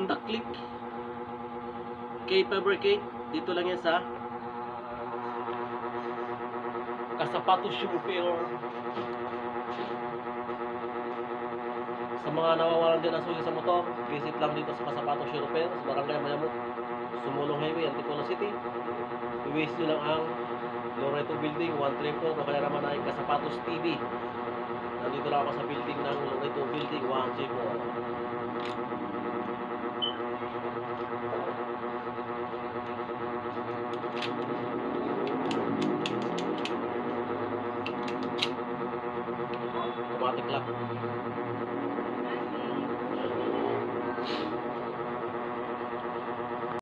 Honda Click K-Fabricate. Dito lang yan sa Kasapatos Shoe Repair. Sa mga nawawalan din ng susi sa motor, visit lang dito sa Kasapatos Shoe Repair sa Barangay Mayamot, Sumulong Highway, Antipolo City. I-waste nyo lang ang Loreto Building 134 o kaya naman ay Kasapatos TV. Nandito lang ako sa building ng Loreto Building 134. Automatic lock.